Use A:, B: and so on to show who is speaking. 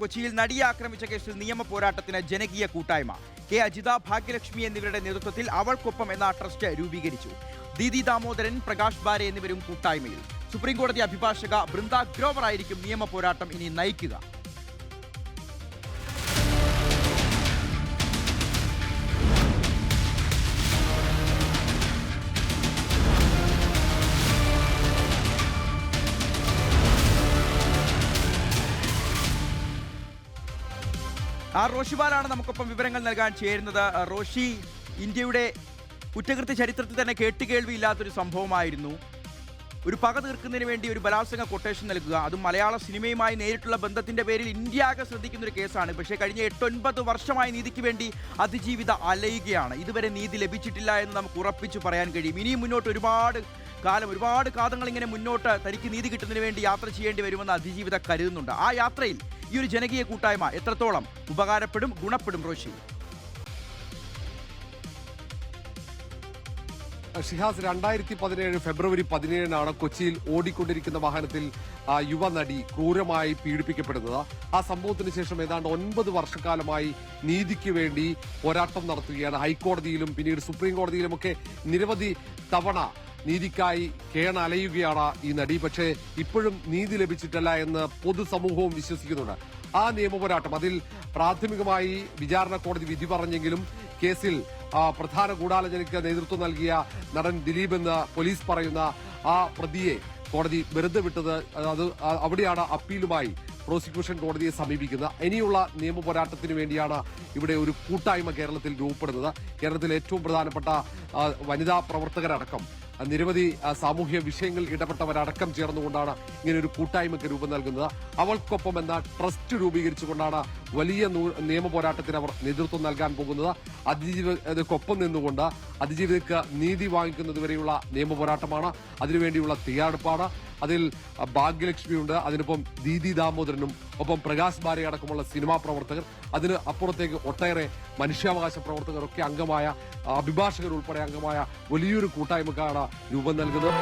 A: കൊച്ചിയിൽ നടിയെ ആക്രമിച്ച കേസിൽ നിയമ പോരാട്ടത്തിന് ജനകീയ കൂട്ടായ്മ. കെ അജിത, ഭാഗ്യലക്ഷ്മി എന്നിവരുടെ നേതൃത്വത്തിൽ അവൾക്കൊപ്പം എന്ന ട്രസ്റ്റ് രൂപീകരിച്ചു. ദീദി ദാമോദരൻ, പ്രകാശ് ബാരെ എന്നിവരും കൂട്ടായ്മയിൽ. സുപ്രീംകോടതി അഭിഭാഷക ബൃന്ദ ഗ്രോവർ ആയിരിക്കും നിയമ പോരാട്ടം ഇനി നയിക്കുക. റോഷിബാലാണ് നമുക്കൊപ്പം വിവരങ്ങൾ നൽകാൻ ചേരുന്നത്. റോഷി, ഇന്ത്യയുടെ കുറ്റകൃത്യ ചരിത്രത്തിൽ തന്നെ കേട്ടുകേൾവിയില്ലാത്തൊരു സംഭവമായിരുന്നു. ഒരു പക തീർക്കുന്നതിന് വേണ്ടി ഒരു ബലാത്സംഗ കൊട്ടേഷൻ നൽകുക, അതും മലയാള സിനിമയുമായി നേരിട്ടുള്ള ബന്ധത്തിന്റെ പേരിൽ ഇന്ത്യ ആകെ ശ്രദ്ധിക്കുന്ന ഒരു കേസാണ്. പക്ഷേ കഴിഞ്ഞ 8-9 വർഷമായി നീതിക്ക് വേണ്ടി അതിജീവിത അലയുകയാണ്. ഇതുവരെ നീതി ലഭിച്ചിട്ടില്ല എന്ന് നമുക്ക് ഉറപ്പിച്ചു പറയാൻ കഴിയും. ഇനിയും മുന്നോട്ട് ഒരുപാട് കാലങ്ങൾ ഇങ്ങനെ മുന്നോട്ട് തനിക്ക് നീതി കിട്ടുന്നതിന് വേണ്ടി യാത്ര ചെയ്യേണ്ടി വരുമെന്ന് അതിജീവിത കരുതുന്നുണ്ട്. ആ യാത്രയിൽ ഈ ഒരു ജനകീയ കൂട്ടായ്മ എത്രത്തോളം ഉപകാരപ്പെടും, ഗുണപ്പെടും? റോഷി.
B: ഷിഹാസ്, 2017 ഫെബ്രുവരി 17 കൊച്ചിയിൽ ഓടിക്കൊണ്ടിരിക്കുന്ന വാഹനത്തിൽ യുവനടി ക്രൂരമായി പീഡിപ്പിക്കപ്പെടുന്നത്. ആ സംഭവത്തിന് ശേഷം ഏതാണ്ട് 9 വർഷക്കാലമായി നീതിക്ക് വേണ്ടി പോരാട്ടം നടത്തുകയാണ്. ഹൈക്കോടതിയിലും പിന്നീട് സുപ്രീം കോടതിയിലുമൊക്കെ നിരവധി തവണ നീതിക്കായി കേണലയുകയാണ് ഈ നടി. പക്ഷേ ഇപ്പോഴും നീതി ലഭിച്ചിട്ടില്ല എന്ന് പൊതുസമൂഹവും വിശ്വസിക്കുന്നുണ്ട്. ആ നിയമപോരാട്ടം, അതിൽ പ്രാഥമികമായി വിചാരണ കോടതി വിധി പറഞ്ഞെങ്കിലും കേസിൽ പ്രധാന ഗൂഢാലോചനയ്ക്ക് നേതൃത്വം നൽകിയ നടൻ ദിലീപ് എന്ന് പോലീസ് പറയുന്ന ആ പ്രതിയെ കോടതി വെറുതെ വിട്ടത്. അവിടെയാണ് അപ്പീലുമായി പ്രോസിക്യൂഷൻ കോടതിയെ സമീപിക്കുന്നത്. ഇനിയുള്ള നിയമ പോരാട്ടത്തിന് വേണ്ടിയാണ് ഇവിടെ ഒരു കൂട്ടായ്മ കേരളത്തിൽ രൂപപ്പെടുന്നത്. കേരളത്തിലെ ഏറ്റവും പ്രധാനപ്പെട്ട വനിതാ പ്രവർത്തകരടക്കം നിരവധി സാമൂഹ്യ വിഷയങ്ങളിൽ ഇടപെട്ടവരടക്കം ചേർന്നുകൊണ്ടാണ് ഇങ്ങനെ ഒരു കൂട്ടായ്മയ്ക്ക് രൂപം നൽകുന്നത്. അവൾക്കൊപ്പം എന്ന ട്രസ്റ്റ് രൂപീകരിച്ചുകൊണ്ടാണ് വലിയ നിയമ പോരാട്ടത്തിന് അവർ നേതൃത്വം നൽകാൻ പോകുന്നത്. അതിജീവിതക്കൊപ്പം നിന്നുകൊണ്ട് അതിജീവിതക്ക് നീതി വാങ്ങിക്കുന്നതുവരെയുള്ള നിയമ പോരാട്ടമാണ്. അതിനുവേണ്ടിയുള്ള തയ്യാറെടുപ്പാണ്. അതിൽ ഭാഗ്യലക്ഷ്മിയുണ്ട്, അതിനൊപ്പം ദീദി ദാമോദരനും ഒപ്പം പ്രകാശ് ബാരെ അടക്കമുള്ള സിനിമാ പ്രവർത്തകർ, അതിന് അപ്പുറത്തേക്ക് ഒട്ടേറെ മനുഷ്യാവകാശ പ്രവർത്തകരൊക്കെ അംഗമായ, അഭിഭാഷകർ ഉൾപ്പെടെ അംഗമായ വലിയൊരു കൂട്ടായ്മക്കാണ് രൂപം നൽകുന്നത്.